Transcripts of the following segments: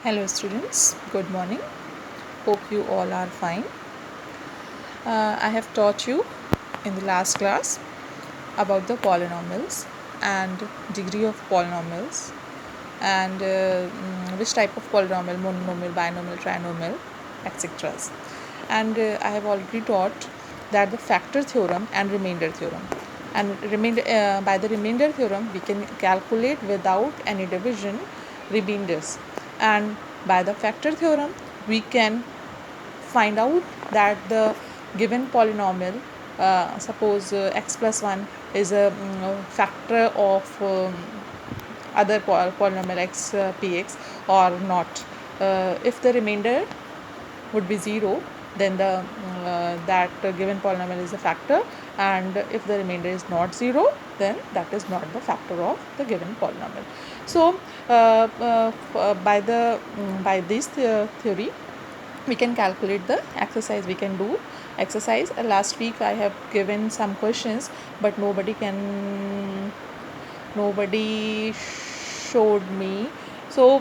Hello students, good morning. Hope you all are fine. I have taught you in the last class about the polynomials and degree of polynomials and which type of polynomial, monomial, binomial, trinomial, etc. And I have already taught that the factor theorem and remainder theorem. And by the remainder theorem, we can calculate without any division remainders, and by the factor theorem, we can find out that the given polynomial, suppose x plus 1 is a factor of other polynomial x px or not. If the remainder would be 0, then that given polynomial is a factor, and if the remainder is not 0, then that is not the factor of the given polynomial. So by this theory, we can calculate the exercise. We can do exercise. Last week I have given some questions, but nobody showed me. So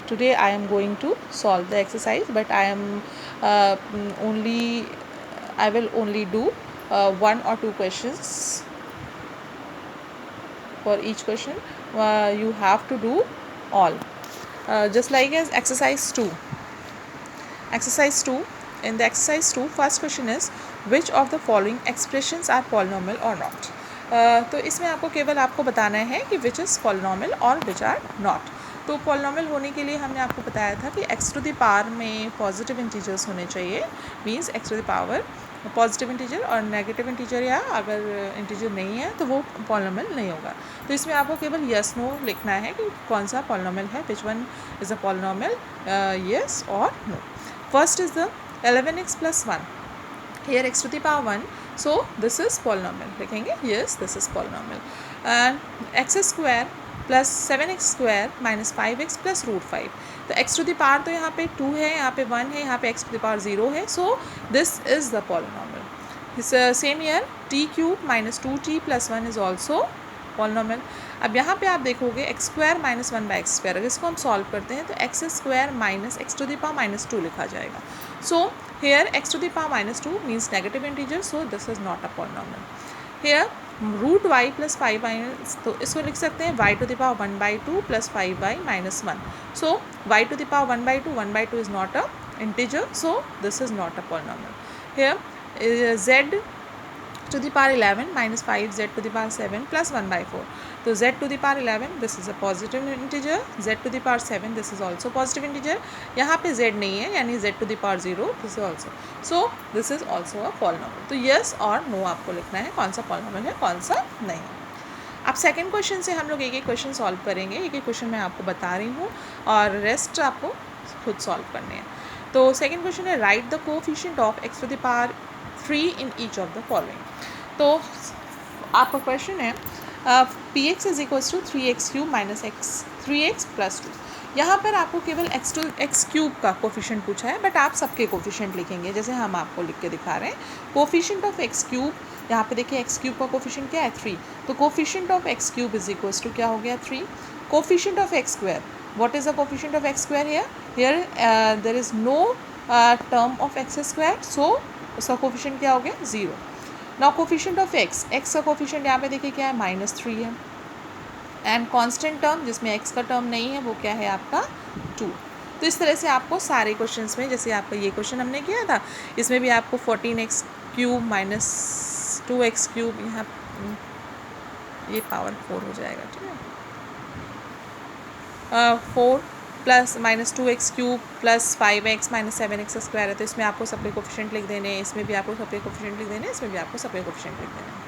today I am going to solve the exercise, but I will only do one or two questions for each question. You have to do all, just like as exercise 2. Exercise 2. In the exercise 2, first question is which of the following expressions are polynomial or not. तो इसमें आपको बताना है कि विच is polynomial और which are not. तो polynomial होने के लिए हमने आपको बताया था कि एक्स टू द पावर में पॉजिटिव इंटीजर्स होने चाहिए. Means x to the power positive integer, और नेगेटिव इंटीजर या अगर इंटीजर नहीं है तो वो पॉलिनॉमियल नहीं होगा. तो इसमें आपको केवल यस नो लिखना है कि कौन सा पॉलिनॉमियल है, which one is a polynomial, yes और no. First is the 11x plus 1. Here x to the power 1. So this is polynomial. लिखेंगे yes, this is polynomial. And x square plus 7x square minus 5x plus root 5. तो x to the power तो यहाँ पे 2 है, यहाँ पे 1 है, यहाँ पे x to the power 0 है. So this is the polynomial. Same here, t cube minus 2t plus 1 is also polynomial. अब यहाँ पे आप देखोगे x square minus 1 by x square. अगर इसको हम सॉल्व करते हैं तो x square minus x to the power minus 2 लिखा जाएगा. So here x to the power minus 2 means negative integer, so this is not a polynomial. Here root y plus 5 minus, तो इसको लिख सकते हैं y to the power 1/2 plus 5 by minus 1. So y to the power 1/2 is not a integer, so this is not a polynomial. Here z to the power 11 minus 5z to the power 7 plus 1/4. तो z to the power 11 this is a positive integer, z to the power 7 this is also positive integer. यहाँ पे z नहीं है यानी z to the power 0 this is also. So this is also a polynomial. तो yes और no आपको लिखना है कौन सा polynomial है कौन सा नहीं. अब सेकेंड क्वेश्चन से हम लोग एक एक क्वेश्चन सॉल्व करेंगे. एक एक क्वेश्चन मैं आपको बता रही हूँ और रेस्ट आपको खुद सॉल्व करने हैं. तो सेकेंड क्वेश्चन है right the coefficient of x to the power 3 in each of the following. तो आपका क्वेश्चन है p x is equals to 3x cube minus x 3x plus 2. यहाँ पर आपको केवल x क्यूब का कोफिशिएंट पूछा है, बट आप सबके कोफिशिएंट लिखेंगे जैसे हम आपको लिख के दिखा रहे हैं. कोफिशिएंट ऑफ x क्यूब, यहाँ पे देखिए x क्यूब का कोफिशिएंट क्या है 3. तो coefficient of x cube is equals to क्या हो गया 3. Coefficient of x square, what is the coefficient of x square here there is no term of x square, so उसका कोफिशिएंट क्या हो गया 0. नाउ कोफिशिएंट ऑफ x का coefficient यहाँ पे देखिए क्या है -3 है. एंड कांस्टेंट टर्म जिसमें x का टर्म नहीं है वो क्या है आपका 2. तो इस तरह से आपको सारे क्वेश्चंस में, जैसे आपका ये क्वेश्चन हमने किया था, इसमें भी आपको 14x cube minus 2x cube, यहाँ ये पावर 4 हो जाएगा, ठीक है, 4 plus minus 2x cube plus 5x minus 7x square है. तो इसमें आपको सबके कोफिशिएंट लिख देने हैं, इसमें भी आपको सबके कोफिशिएंट लिख देने हैं, इसमें भी आपको सबके कोफिशिएंट लिख देने हैं.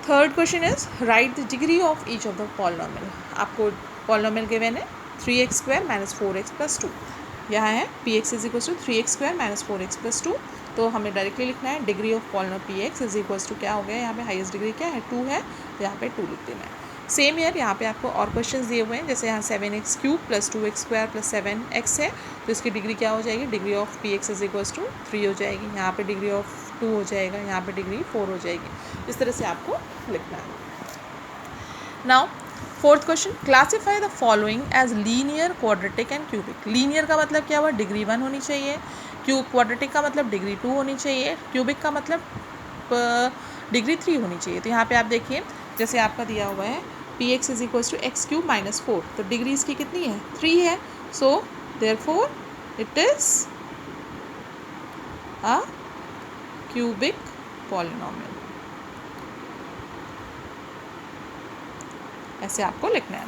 Third question is write the degree of each of the polynomial. आपको पॉलिनॉमियल गिवन है 3x square minus 4x plus 2. यहाँ है p x is equals to 3x square minus 4x plus 2. तो हमें डायरेक्टली लिखना है degree of polynomial p x is equals to क्या हो गया, यहाँ पे हाईएस्ट डिग्री क्या है 2 है, तो यहाँ पे 2 लिख देना है. सेम ईयर यहाँ पे आपको और क्वेश्चंस दिए हुए हैं, जैसे यहाँ 7x cube plus 2x square plus 7x है, तो इसकी डिग्री क्या हो जाएगी, degree of p x is equals to 3 हो जाएगी. यहाँ पे डिग्री ऑफ 2 हो जाएगा, यहाँ पे डिग्री 4 हो जाएगी. इस तरह से आपको लिखना है. Now fourth question, classify the following as linear, quadratic and cubic. Linear का मतलब क्या हुआ, डिग्री 1 होनी चाहिए, क्वाड्रेटिक का मतलब डिग्री 2 होनी चाहिए, क्यूबिक का मतलब डिग्री 3 होनी चाहिए। तो यहाँ पे आप देखिए जैसे आपका दिया हुआ है p x is equals to x cube minus 4, तो डिग्री इसकी कितनी है, 3 है। So therefore it is a cubic polynomial. ऐसे आपको लिखना है।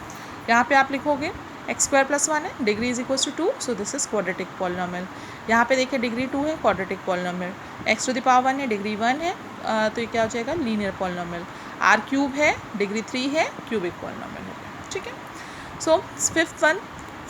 यहाँ पे आप लिखोगे एक्स स्क्वायर प्लस 1 है, degree is equals to 2, so this is quadratic polynomial. यहाँ पे देखिए डिग्री 2 है, quadratic polynomial. X to the power 1 है, डिग्री 1 है, तो ये क्या हो जाएगा, लीनियर पॉलिनोमियल। आर क्यूब है, डिग्री 3 है, क्यूबिक पॉलिनोमियल हो गया। ठीक है। So fifth one,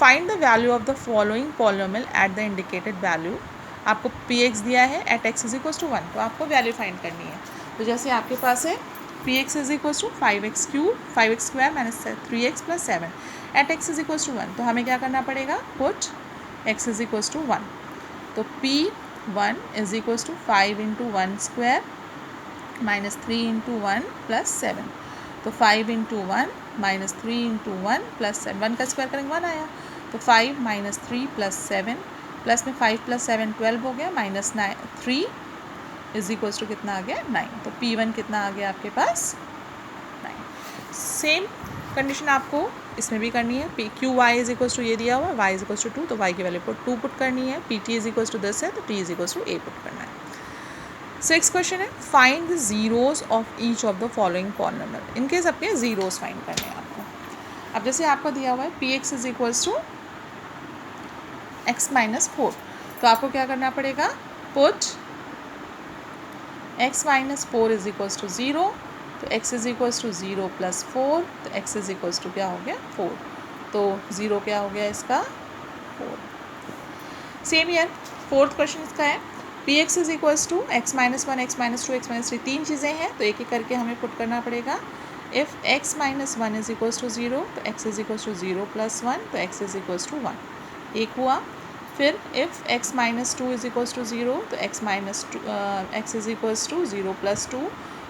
find the value of the following polynomial at the indicated value. आपको पी एक्स दिया है at x is equals to 1, तो आपको वैल्यू फाइंड करनी है। तो जैसे आपके पास है p x is equals to 5x cube 5x square minus 3x plus 7 at x is equals to 1, तो हमें क्या करना पड़ेगा, put x is equals to 1। तो p1 is equals to 5 into 1 square minus 3 into 1 plus 7, तो 5 into 1 minus 3 into 1 plus 7, 1 का square करेंगे 1 आया, तो 5 माइनस 3 प्लस 7, प्लस में 5 प्लस 7 12 हो गया, माइनस 3 इज इक्वल्स टू कितना आ गया, 9। तो P1 कितना आ गया आपके पास, 9। सेम कंडीशन आपको इसमें भी करनी है। P q y is equals to ये दिया हुआ, वाई इज इक्वल्स टू 2, तो वाई की वैल्यू को 2 पुट करनी है। P t is equals to 10 है, तो t is equals to a put करना है। 6 क्वेश्चन है, find the zeros of each of the following polynomial. इनके सबके जीरोज फाइंड करने हैं आपको। अब जैसे आपको दिया हुआ है p x is equals to x minus 4, तो आपको क्या करना पड़ेगा, put x minus 4 is equals to 0, तो x is equals to 0 plus 4, तो x इज इक्वल्स टू क्या हो गया, 4, तो 0 क्या हो गया इसका, 4। सेम ईयर फोर्थ क्वेश्चन इसका है, p x is equals to x minus 1 x minus 2 x minus 3, तीन चीज़ें हैं, तो एक एक करके हमें पुट करना पड़ेगा। If x minus 1 is equals to 0, तो x is equals to 0 plus 1, तो x इज इक्वल्स टू 1, एक हुआ। फिर if x minus 2 is equals to 0, तो x is equals to 0 plus 2,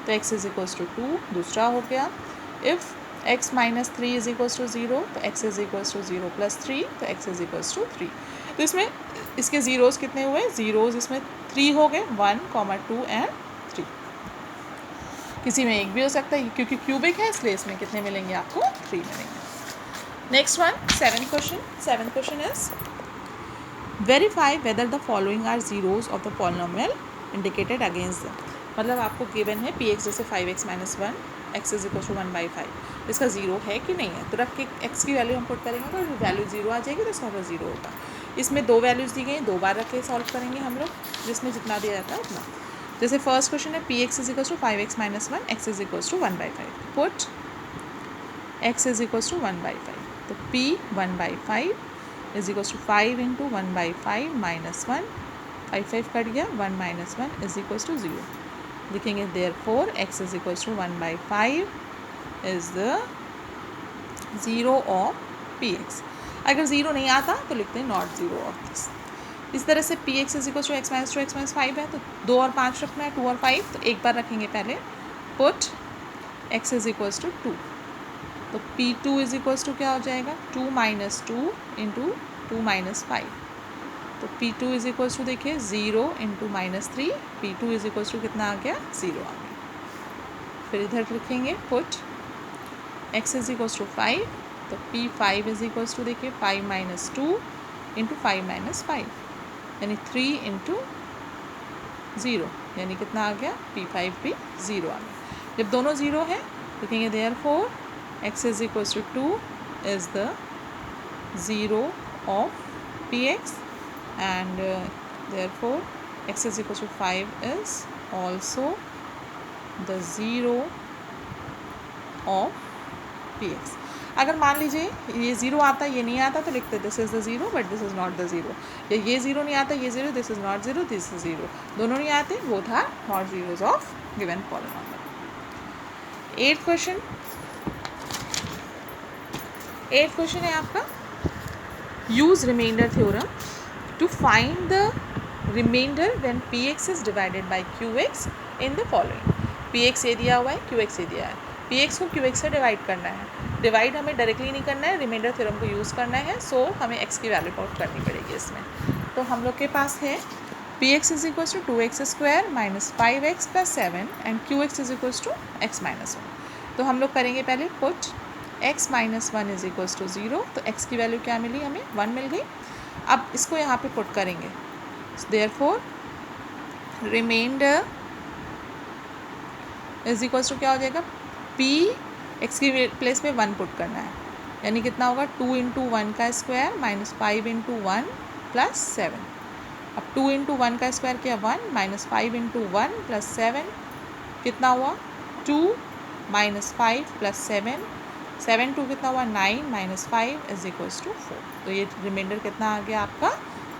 तो x इज इक्वल्स टू 2, दूसरा हो गया। If x minus 3 is equals to 0, तो x is equals to 0 plus 3, तो x इज इक्वल्स टू 3। तो इसमें इसके ज़ीरोज़ कितने हुए, ज़ीरोज़ इसमें 3 हो गए, 1, 2 एंड 3। किसी में एक भी हो सकता है, क्योंकि क्यूबिक है इसलिए इसमें कितने मिलेंगे आपको, 3 मिलेंगे। Next one, seventh question is verify whether the following are zeros of the polynomial indicated against the. मतलब आपको गिवन है पी एक्स जैसे 5x minus 1 x is equal to 1/5, इसका जीरो है कि नहीं है, तो रख के x की वैल्यू हम पुट करेंगे, तो वैल्यू जीरो आ जाएगी, तो इसका मतलब जीरो होगा। इसमें दो वैल्यूज़ दी गई, दो बार रख के सॉल्व करेंगे हम लोग, जिसमें जितना दिया जाता है उतना। जैसे फर्स्ट क्वेश्चन है p x is equal to 5x minus 1 x is equal to 1/5, put x is equal to 1/5, तो p 1/5 is equal to 5 into 1/5 minus 1, 5 cut गया, 1 माइनस 1 इज इक्वल टू 0। लिखेंगे therefore x is equal to 1/5 is the zero of p x. अगर zero नहीं आता तो लिखते हैं not zero of this. इस तरह से p x is equal to x minus 2 x minus 5 है, तो 2 और 5 रखना है, 2 और 5, तो एक बार रखेंगे पहले, put x is equal to 2, तो P2 इज इक्वल टू क्या हो जाएगा, 2 माइनस 2 इंटू 2 माइनस 5, तो P2 इज इक्वल टू देखिए 0 into minus 3, P2 is equal to कितना आ गया, 0 आ गया। फिर इधर लिखेंगे put x is equal to 5, तो P5 इज इक्वल टू देखिए 5 माइनस 2 इंटू 5 माइनस 5, यानी 3 इंटू 0, यानी कितना आ गया, P5 भी 0 आ गया। जब दोनों 0 है लिखेंगे therefore x is equals to 2 is the zero of px, and therefore x is equals to 5 is also the zero of px। अगर मान लीजिए ये ज़ीरो आता ये नहीं आता, तो लिखते this is the zero but this is not the zero, या ये ज़ीरो नहीं आता ये zero, this is not zero this is zero, दोनों नहीं आते, both are not zeros of given polynomial. Eighth question है आपका, use remainder theorem to find the remainder when p x is divided by q x in the following. P x ये दिया हुआ है, q x ये दिया है, p x को क्यू एक्स से डिवाइड करना है, डिवाइड हमें डायरेक्टली नहीं करना है, रिमाइंडर थ्योरम को यूज़ करना है, सो हमें x की वैल्यू पुट करनी पड़ेगी इसमें। तो हम लोग के पास है px is equals to 2x² minus 5x plus 7 and qx is equals to x minus 1। तो हम लोग करेंगे पहले put x minus 1 is equals to 0, तो x की वैल्यू क्या मिली हमें, 1 मिल गई। अब इसको यहाँ पे पुट करेंगे, therefore remainder is equals to क्या हो जाएगा, p x की प्लेस पे 1 पुट करना है, यानी कितना होगा 2 इंटू 1 का स्क्वायर माइनस 5 इंटू 1 प्लस 7। अब 2 इंटू 1 का स्क्वायर किया 1 माइनस 5 इंटू 1 प्लस 7 कितना हुआ 2 माइनस 5 प्लस 7, 7 2 कितना हुआ 9 माइनस 5 इज इक्वल्स टू 4। तो ये रिमाइंडर कितना आ गया आपका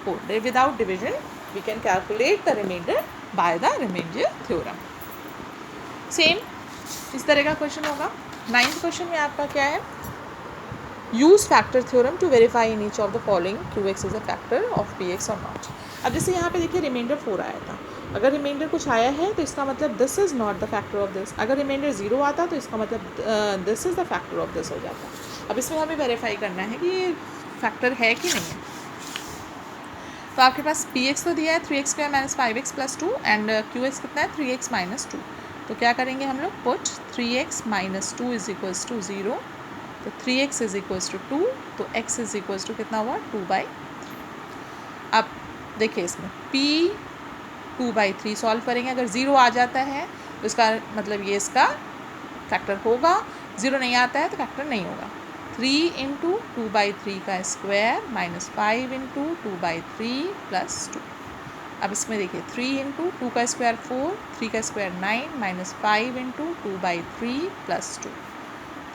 4। Without division we can calculate the remainder by the remainder theorem. Same इस तरह का क्वेश्चन होगा। 9th क्वेश्चन में आपका क्या है, use factor theorem to verify in each of the following qx is a factor of px और not. अब जैसे यहाँ पे देखिए रिमाइंडर 4 आया था, अगर रिमाइंडर कुछ आया है तो इसका मतलब this is not the factor of this, अगर रिमाइंडर 0 आता तो इसका मतलब this is the factor of this हो जाता। अब इसमें हमें वेरीफाई करना है कि ये फैक्टर है कि नहीं है। तो आपके पास px तो दिया है 3x² minus 5x plus 2 and qx कितना है 3x माइनस 2। तो क्या करेंगे हम लोग, put 3x minus 2 is equals to 0, तो 3x इज इक्वल्स टू 2, तो x इज इक्वल्स टू कितना हुआ 2/3। अब देखिए इसमें p 2/3 सॉल्व करेंगे, अगर 0 आ जाता है तो इसका मतलब ये इसका फैक्टर होगा, 0 नहीं आता है तो फैक्टर नहीं होगा। 3 इंटू 2/3 का स्क्वायर माइनस 5 इंटू 2/3 प्लस 2। अब इसमें देखिए 3 इंटू 2 का स्क्वायर 4, 3 का स्क्वायर 9 माइनस 5 इंटू 2/3 प्लस 2,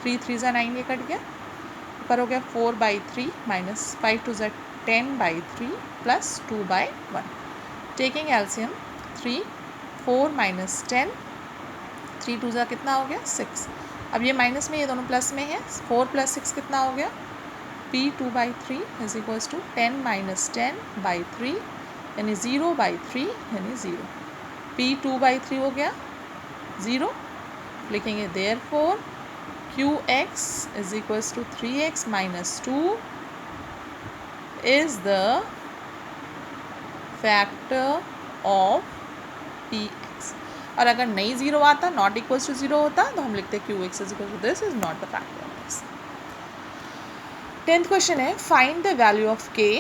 3 3 ज़ा 9 ये कट गया, ऊपर हो गया 4/3 माइनस 5 2 ज़ा 10/3 प्लस 2/1। टेकिंग एलसीएम 3 4 माइनस 10, 3 2 ज़ा कितना हो गया 6। अब ये माइनस में, ये दोनों प्लस में है, 4 प्लस 6 कितना हो गया, p 2/3 is equals to 10 minus 10/3 यानी 0/3 यानी 0। p 2/3 हो गया 0, लिखेंगे therefore qx is equals to 3x minus 2 is the factor of px। और अगर नहीं 0 आता, नॉट इक्वल्स टू 0 होता, तो हम लिखते qx is equal to this is not the factor of this. 10th question है, find the value of k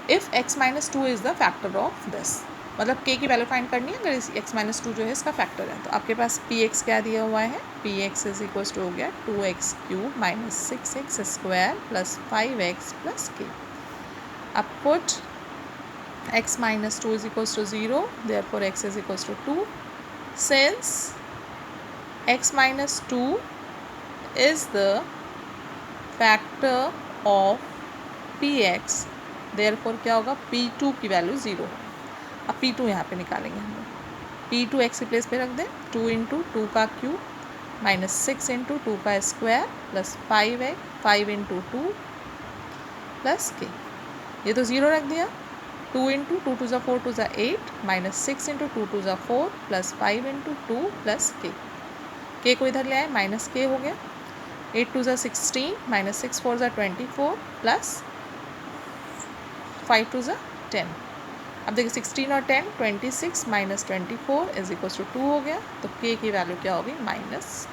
if x minus 2 is the factor of this. मतलब k की वैल्यू फाइंड करनी है अगर x माइनस 2 जो है इसका factor है। तो आपके पास px क्या दिया हुआ है, px इज इक्वल्स टू हो गया 2x³ minus 6x² plus 5x plus k। अब put x minus 2 is equals to 0, therefore x is equals to 2। Since x minus 2 is the factor of px, therefore क्या होगा, p2 की value 0 होगी। अब p2 यहाँ पे निकालेंगे हम लोग, p2 x की प्लेस पे रख दें, 2 इंटू 2 का क्यूब माइनस 6 इंटू 2 का square plus 5 into 2 plus k। ये तो 0 रख दिया, 2 इंटू 2 2 ज़ा 4 2 ज़ा 8 माइनस 6 इंटू 2 2 ज़ा 4 प्लस 5 इंटू 2 प्लस k को इधर ले आए, माइनस k हो गया, 8 2 ज़ा 16 माइनस 6 4 ज़ा 24 प्लस 5 2 ज़ा 10। अब देखिए 16 और 10 26 माइनस 24 इज इक्वल्स टू 2 हो गया, तो k की वैल्यू क्या होगी -2।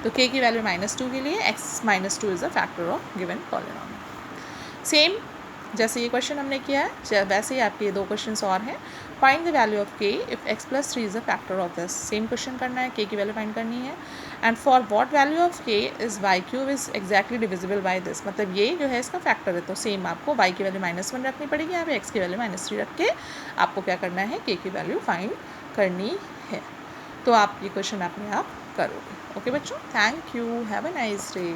तो k की वैल्यू -2 के लिए x minus 2 is the factor of given polynomial. Same जैसे ये क्वेश्चन हमने किया है वैसे ही आपके ये 2 क्वेश्चन और हैं। Find the value of k if x plus 3 is the factor of this. Same question करना है, k की वैल्यू फाइंड करनी है। And for what value of k is y³ is exactly divisible by this. मतलब ये जो है इसका फैक्टर है, तो सेम आपको y की वैल्यू -1 रखनी पड़ेगी, यहाँ पे x की वैल्यू -3 रख के आपको क्या करना है, k की वैल्यू फाइंड करनी है। तो आप ये क्वेश्चन अपने आप करोगे। ओके बच्चों, thank you, have a nice day.